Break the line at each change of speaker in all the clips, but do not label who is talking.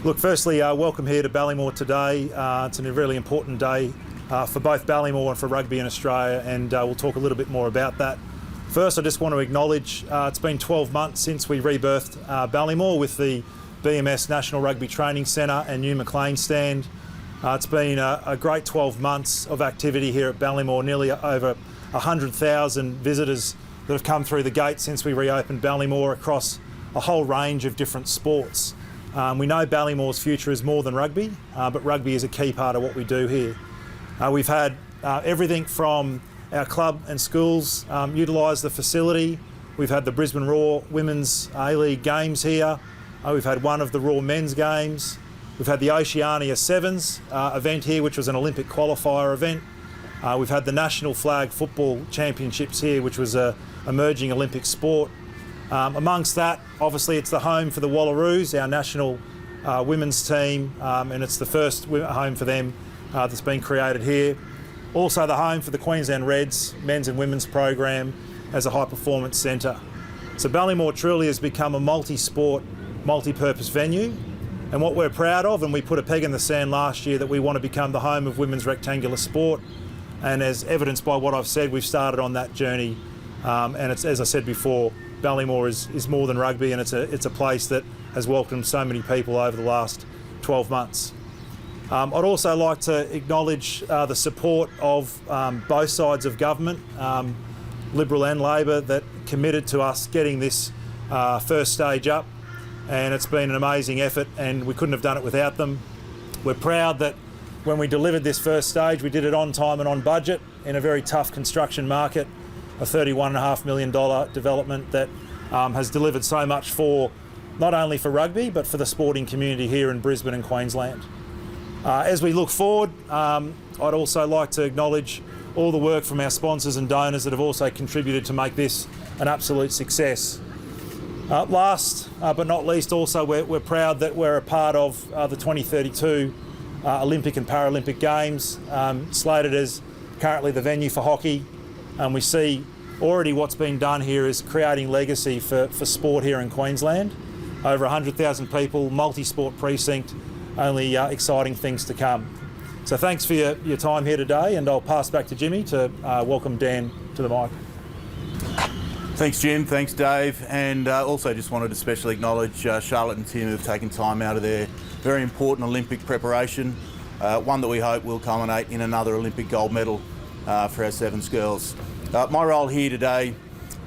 Look, firstly, welcome here to Ballymore today. It's a really important day for both Ballymore and for rugby in Australia, and we'll talk a little bit more about that. First, I just want to acknowledge it's been 12 months since we rebirthed Ballymore with the BMS National Rugby Training Centre and new McLean stand. It's been a great 12 months of activity here at Ballymore, nearly over 100,000 visitors that have come through the gate since we reopened Ballymore across a whole range of different sports. We know Ballymore's future is more than rugby, but rugby is a key part of what we do here. We've had everything from our club and schools utilise the facility. We've had the Brisbane Raw Women's A-League games here. We've had one of the Raw Men's games. We've had the Oceania 7's event here, which was an Olympic qualifier event. We've had the National Flag Football Championships here, which was an emerging Olympic sport. Amongst that, obviously, it's the home for the Wallaroos, our national women's team, and it's the first home for them that's been created here. Also the home for the Queensland Reds men's and women's program as a high-performance centre. So Ballymore truly has become a multi-sport, multi-purpose venue, and what we're proud of, and we put a peg in the sand last year, that we want to become the home of women's rectangular sport, and as evidenced by what I've said, we've started on that journey, and it's, as I said before, Ballymore is more than rugby, and it's a place that has welcomed so many people over the last 12 months. I'd also like to acknowledge the support of both sides of government, Liberal and Labor, that committed to us getting this first stage up, and it's been an amazing effort, and we couldn't have done it without them. We're proud that when we delivered this first stage, we did it on time and on budget in a very tough construction market. A $31.5 million development that has delivered so much for not only for rugby but for the sporting community here in Brisbane and Queensland. As we look forward, I'd also like to acknowledge all the work from our sponsors and donors that have also contributed to make this an absolute success. Last but not least, also we're proud that we're a part of the 2032 Olympic and Paralympic Games, slated as currently the venue for hockey. And we see already what's been done here is creating legacy for sport here in Queensland. Over 100,000 people, multi-sport precinct, only exciting things to come. So thanks for your time here today, and I'll pass back to Jimmy to welcome Dan to the mic.
Thanks Jim, thanks Dave, and also just wanted to especially acknowledge Charlotte and Tim, who have taken time out of their very important Olympic preparation, one that we hope will culminate in another Olympic gold medal for our 7's girls. My role here today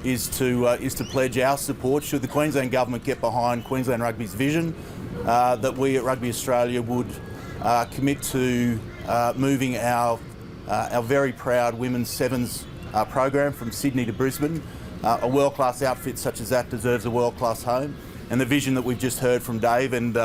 is to pledge our support should the Queensland Government get behind Queensland Rugby's vision that we at Rugby Australia would commit to moving our very proud women's 7's program from Sydney to Brisbane. A world-class outfit such as that deserves a world-class home, and the vision that we've just heard from Dave, and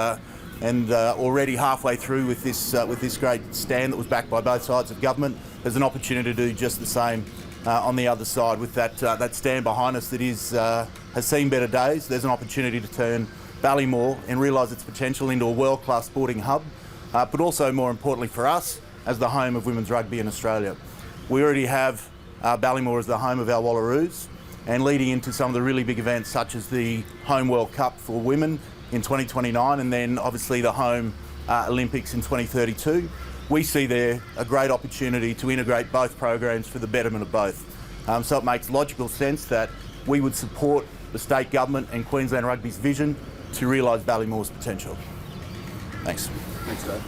already halfway through with this great stand that was backed by both sides of government, there's an opportunity to do just the same on the other side with that stand behind us that has seen better days. There's an opportunity to turn Ballymore and realise its potential into a world-class sporting hub, but also more importantly for us as the home of women's rugby in Australia. We already have Ballymore as the home of our Wallaroos, and leading into some of the really big events such as the Home World Cup for women in 2029, and then obviously the Home Olympics in 2032. We see there a great opportunity to integrate both programs for the betterment of both. So it makes logical sense that we would support the state government and Queensland Rugby's vision to realise Ballymore's potential. Thanks.
Thanks, Dave.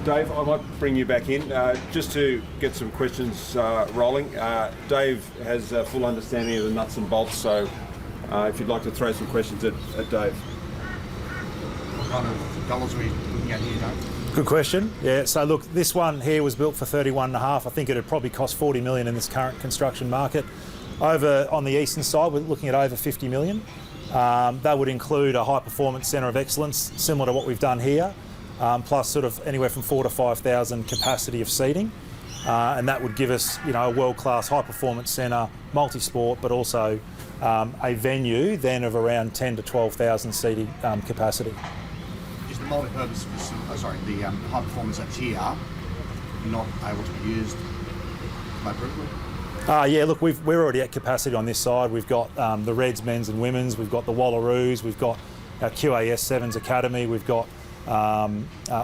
Dave, I might bring you back in just to get some questions rolling. Dave has a full understanding of the nuts and bolts, so if you'd like to throw some questions at Dave.
What kind of dollars are we looking at here, Dave?
Good question. Yeah, so look, this one here was built for 31.5. I think it'd probably cost 40 million in this current construction market. Over on the eastern side, we're looking at over 50 million. That would include a high-performance centre of excellence, similar to what we've done here, plus sort of anywhere from 4,000 to 5,000 capacity of seating, and that would give us, a world-class high-performance centre, multi-sport, but also a venue then of around 10,000 to 12,000 seating capacity.
Is the multi-purpose, the high performance that's here not able to be used appropriately?
Yeah, look, we're already at capacity on this side. We've got the Reds men's and women's, we've got the Wallaroos, we've got our QAS 7's Academy. We've got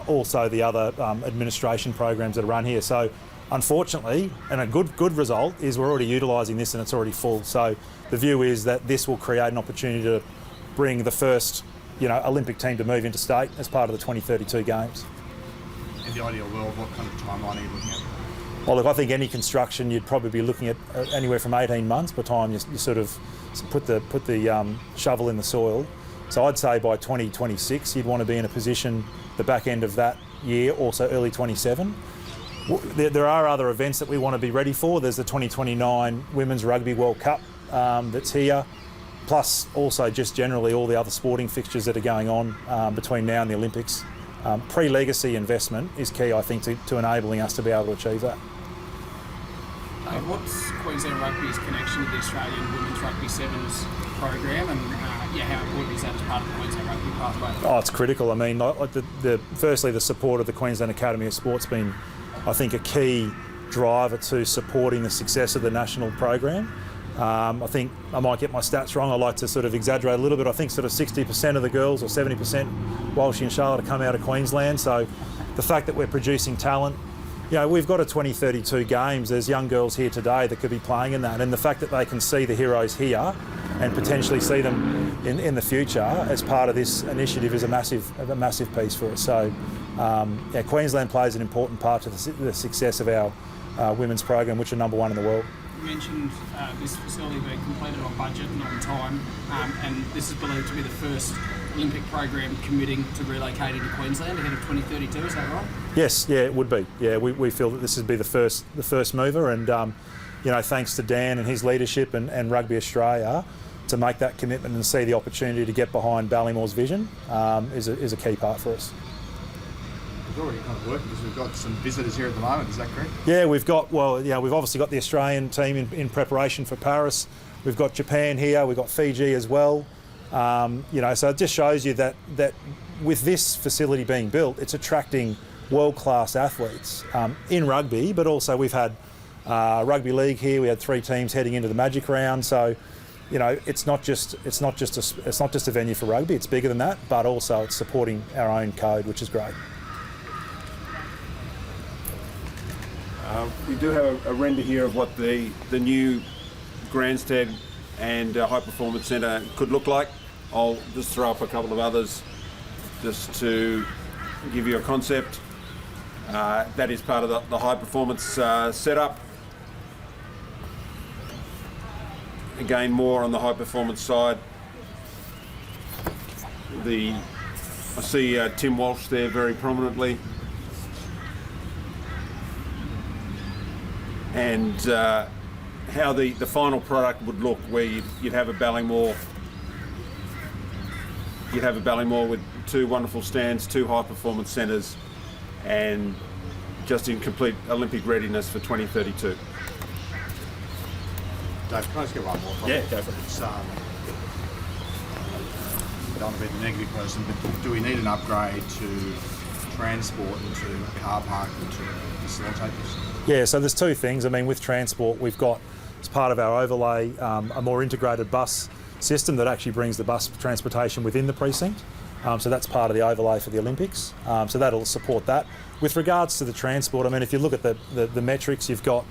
also the other administration programs that are run here. So unfortunately, and a good result is we're already utilising this and it's already full. So the view is that this will create an opportunity to bring the first Olympic team to move into state as part of the 2032 Games.
In the ideal world, what kind of timeline are you looking at?
Well, look, I think any construction you'd probably be looking at anywhere from 18 months by the time you sort of put the shovel in the soil. So I'd say by 2026 you'd want to be in a position the back end of that year, also early 27. There are other events that we want to be ready for. There's the 2029 Women's Rugby World Cup that's here, plus also just generally all the other sporting fixtures that are going on between now and the Olympics. Pre-legacy investment is key, I think, to enabling us to be able to achieve that.
What's Queensland Rugby's connection to the Australian Women's Rugby 7's program, and how important is that as part of the Queensland Rugby pathway?
Oh, it's critical. I mean, firstly, the support of the Queensland Academy of Sport's been, I think, a key driver to supporting the success of the national program. I think I might get my stats wrong. I like to sort of exaggerate a little bit. I think sort of 60% of the girls, or 70%, Walshy and Charlotte, have come out of Queensland. So the fact that we're producing talent, we've got a 2032 Games. There's young girls here today that could be playing in that, and the fact that they can see the heroes here and potentially see them in the future as part of this initiative is a massive piece for us. So Queensland plays an important part to the success of our women's program, which are number one in the world.
You mentioned this facility being completed on budget and on time, and this is believed to be the first Olympic program committing to relocating to Queensland ahead of 2032. Is that right?
Yes, it would be. Yeah, we feel that this would be the first mover, and thanks to Dan and his leadership and Rugby Australia to make that commitment and see the opportunity to get behind Ballymore's vision is a key part for us.
It's already kind of working because we've got some visitors here at the moment, is that correct?
Yeah, we've obviously got the Australian team in preparation for Paris. We've got Japan here, we've got Fiji as well. So it just shows you that with this facility being built, it's attracting world-class athletes in rugby, but also we've had rugby league here. We had 3 teams heading into the Magic round. So, it's not just a venue for rugby. It's bigger than that, but also it's supporting our own code, which is great.
We do have a render here of what the new grandstand and high performance centre could look like. I'll just throw up a couple of others just to give you a concept. That is part of the high performance setup. Again, more on the high performance side. I see Tim Walsh there very prominently. And how the final product would look, where you'd have a Ballymore. You'd have a Ballymore with 2 wonderful stands, 2 high performance centres, and just in complete Olympic readiness for 2032.
Dave, can I just get one more?
Yeah, go for it.
It's, I don't want to be the negative person, but do we need an upgrade to transport and to a car park and to facilitate this?
Yeah, so there's 2 things. I mean, with transport, we've got, as part of our overlay, a more integrated bus system that actually brings the bus transportation within the precinct. So that's part of the overlay for the Olympics. So that'll support that. With regards to the transport, I mean, if you look at the metrics, you've got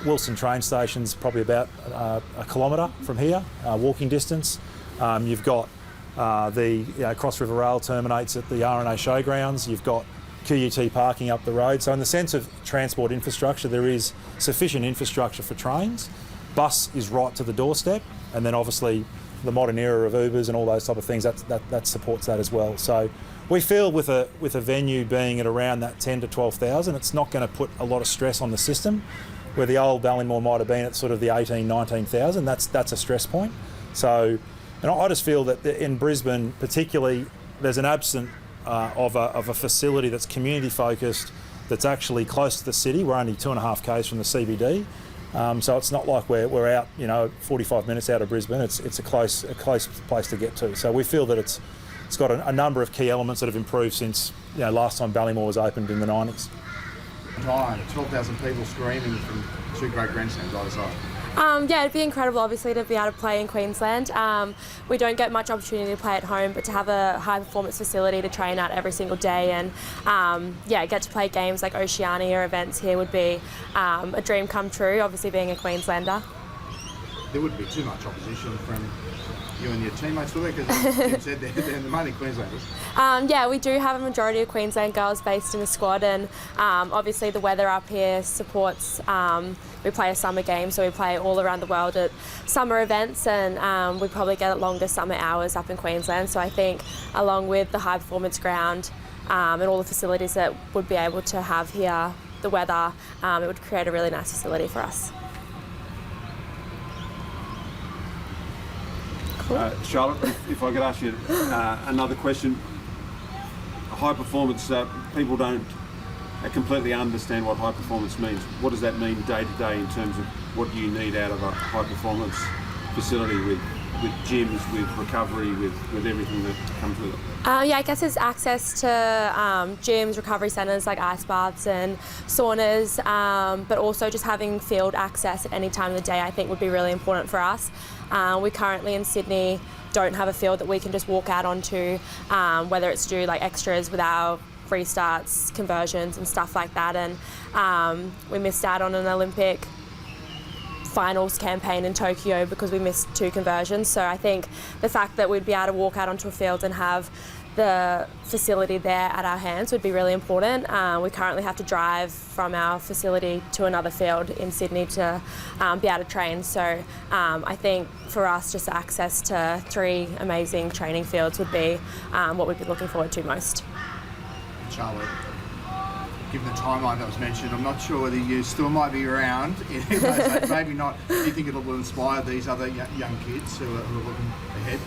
Wilson train station's probably about a kilometre from here, walking distance. You've got the Cross River Rail terminates at the RNA Showgrounds. You've got QUT parking up the road. So in the sense of transport infrastructure, there is sufficient infrastructure for trains. Bus is right to the doorstep, and then obviously the modern era of Ubers and all those type of things, that supports that as well. So we feel with a venue being at around that 10 to 12,000, it's not going to put a lot of stress on the system. Where the old Ballymore might have been at sort of the 18, 19,000, that's a stress point. So, and I just feel that in Brisbane particularly, there's an absence of a facility that's community focused, that's actually close to the city. We're only 2.5 k's from the CBD, so it's not like we're out 45 minutes out of Brisbane. It's a close place to get to. So we feel that it's got a number of key elements that have improved since last time Ballymore was opened in the 90s.
Time, 12,000 people screaming from 2 great grandstands either side.
Yeah, it'd be incredible, obviously, to be able to play in Queensland. We don't get much opportunity to play at home, but to have a high-performance facility to train at every single day and, get to play games like Oceania events here would be a dream come true, obviously being a Queenslander.
There wouldn't be too much opposition from you and your teammates, will there? Because Tim said they're mainly Queenslanders.
Yeah, we do have a majority of Queensland girls based in the squad, and obviously the weather up here supports. We play a summer game, so we play all around the world at summer events, and we probably get longer summer hours up in Queensland. So I think, along with the high performance ground and all the facilities that would be able to have here, the weather, it would create a really nice facility for us.
Charlotte, if I could ask you another question. High performance, people don't completely understand what high performance means. What does that mean day to day in terms of what you need out of a high performance facility with gyms, with recovery, with everything that comes with it?
I guess it's access to gyms, recovery centres like ice baths and saunas, but also just having field access at any time of the day I think would be really important for us. We currently in Sydney don't have a field that we can just walk out onto, whether it's to do like extras with our restarts, conversions and stuff like that, and we missed out on an Olympic finals campaign in Tokyo because we missed 2 conversions. So I think the fact that we'd be able to walk out onto a field and have the facility there at our hands would be really important. We currently have to drive from our facility to another field in Sydney to be able to train. So I think for us, just access to 3 amazing training fields would be what we'd be looking forward to most.
Charlotte, given the timeline that was mentioned, I'm not sure whether you still might be around in those days. Maybe not. Do you think it'll inspire these other young kids who are looking ahead?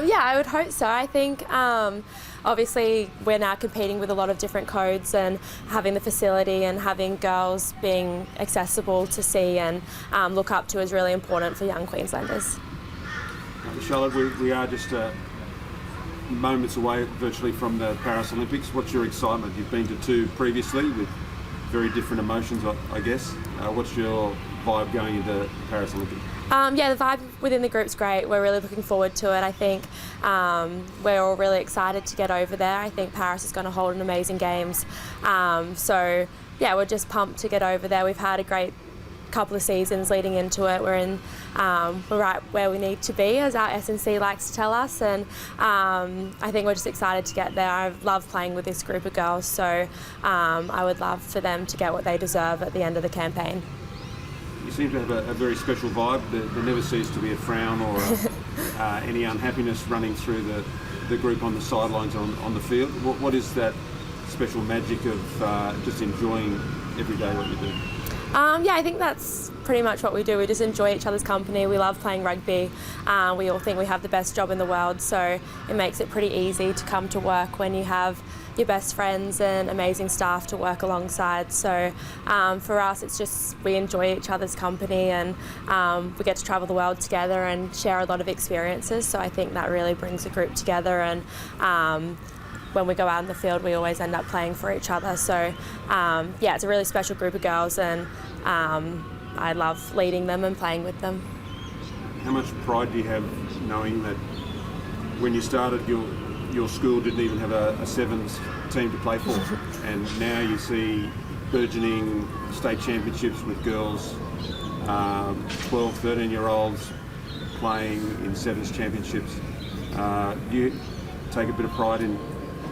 Yeah, I would hope so. I think obviously we're now competing with a lot of different codes, and having the facility and having girls being accessible to see and look up to is really important for young Queenslanders.
Charlotte, we are just moments away virtually from the Paris Olympics. What's your excitement? You've been to 2 previously with very different emotions, I guess. What's your vibe going into Paris Olympics?
The vibe within the group's great. We're really looking forward to it. I think we're all really excited to get over there. I think Paris is going to hold an amazing games. We're just pumped to get over there. We've had a great couple of seasons leading into it. We're right where we need to be, as our S&C likes to tell us, and I think we're just excited to get there. I love playing with this group of girls, so I would love for them to get what they deserve at the end of the campaign.
You seem to have a very special vibe. There never seems to be a frown or any unhappiness running through the group on the sidelines on the field. What is that special magic of just enjoying every day what you do?
I think that's pretty much what we do. We just enjoy each other's company. We love playing rugby. We all think we have the best job in the world, so it makes it pretty easy to come to work when you have your best friends and amazing staff to work alongside. So for us, it's just we enjoy each other's company, and we get to travel the world together and share a lot of experiences. So I think that really brings a group together, and when we go out in the field, we always end up playing for each other. So it's a really special group of girls, and I love leading them and playing with them.
How much pride do you have knowing that when you started, your school didn't even have a 7's team to play for, and now you see burgeoning state championships with girls, 12, 13-year-olds playing in 7's championships. Do you take a bit of pride in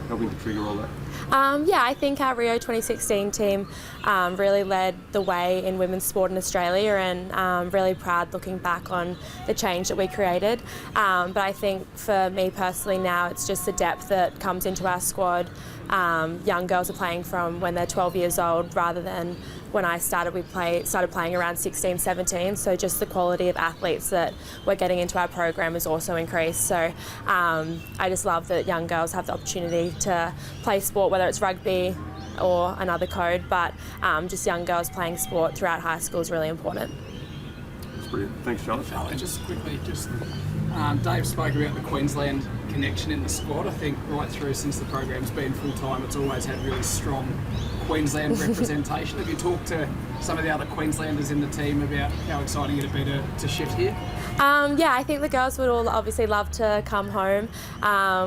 helping to trigger all that?
I think our Rio 2016 team really led the way in women's sport in Australia, and really proud looking back on the change that we created. But I think for me personally now, it's just the depth that comes into our squad. Young girls are playing from when they're 12 years old rather than when I started. We started playing around 16, 17, so just the quality of athletes that we're getting into our program has also increased. So I just love that young girls have the opportunity to play sport, whether it's rugby or another code, but just young girls playing sport throughout high school is really important.
That's brilliant. Thanks, Charlotte.
Just quickly, Dave spoke about the Queensland connection in the squad. I think right through since the program's been full time, it's always had really strong Queensland representation. Have you talked to some of the other Queenslanders in the team about how exciting it'd be to shift here?
Yeah, I think the girls would all obviously love to come home.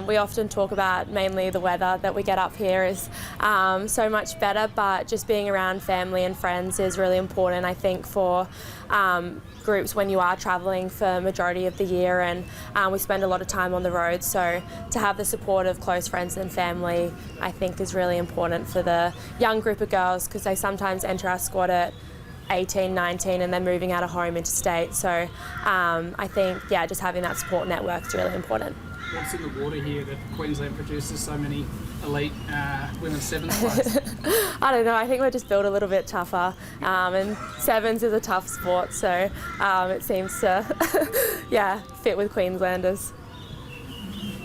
We often talk about mainly the weather that we get up here is so much better, but just being around family and friends is really important, I think, for groups when you are travelling for majority of the year, and we spend a lot of time on the road, so to have the support of close friends and family I think is really important for the young group of girls, because they sometimes enter our squad at 18, 19 and then moving out of home into state. So I think, yeah, just having that support network is really important.
What's in the water here that Queensland produces so many elite women's sevens players?
I don't know, I think we're just built a little bit tougher, and sevens is a tough sport, so it seems to yeah, fit with Queenslanders.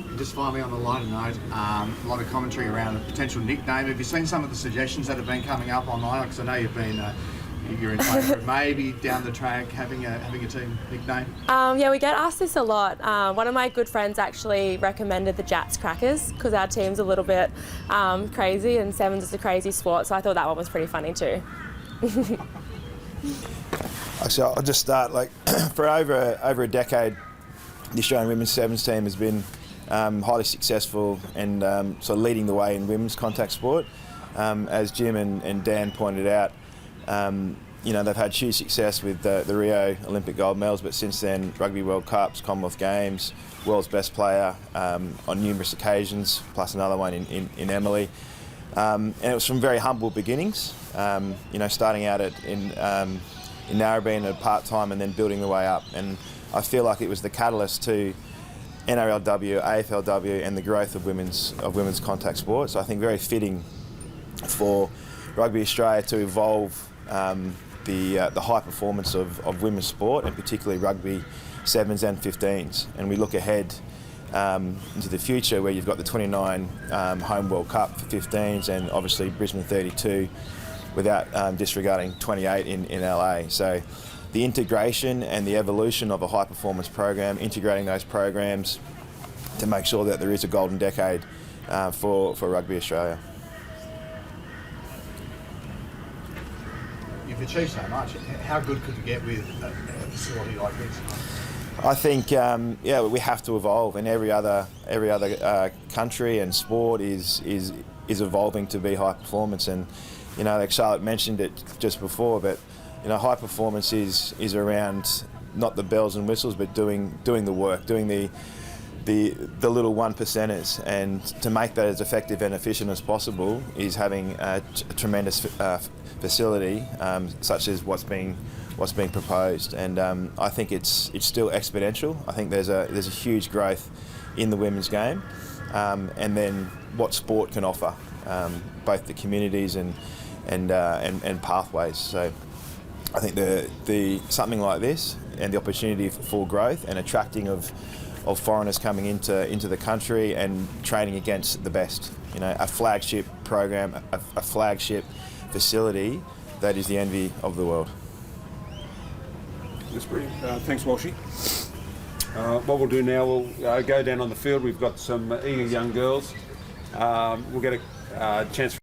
And just finally, on a lighter note, a lot of commentary around a potential nickname. Have you seen some of the suggestions that have been coming up online? Because I know you're in favour of maybe down the track having a team nickname.
Yeah, we get asked this a lot. One of my good friends actually recommended the Jats Crackers because our team's a little bit crazy, and sevens is a crazy sport, so I thought that one was pretty funny too.
So I'll just start. For over a decade, the Australian women's sevens team has been highly successful and sort of leading the way in women's contact sport. As Jim and Dan pointed out, they've had huge success with the Rio Olympic gold medals, but since then, Rugby World Cups, Commonwealth Games, world's best player on numerous occasions, plus another one in Emily. And it was from very humble beginnings, starting out in Narrabeen at part-time and then building the way up. And I feel like it was the catalyst to NRLW, AFLW and the growth of women's contact sport. So I think very fitting for Rugby Australia to evolve the high performance of women's sport, and particularly rugby 7's and 15's. And we look ahead into the future where you've got the 29 home World Cup for 15's and obviously Brisbane 32, without disregarding 28 in LA. So the integration and the evolution of a high performance program, integrating those programs to make sure that there is a golden decade for Rugby Australia.
You've achieved so much. How good could you get with a facility like this?
I think we have to evolve, and every other country and sport is evolving to be high performance. And like Charlotte mentioned it just before, but high performance is around not the bells and whistles, but doing the work, doing the little 1%ers, and to make that as effective and efficient as possible is having a tremendous facility such as what's being proposed. And I think it's still exponential. I think there's a huge growth in the women's game, and then what sport can offer, both the communities and pathways. So I think the something like this and the opportunity for growth and attracting of foreigners coming into the country and training against the best. A flagship program, a flagship facility that is the envy of the world.
That's brilliant. Thanks, Walshy. What we'll do now, we'll go down on the field. We've got some eager young girls. We'll get a chance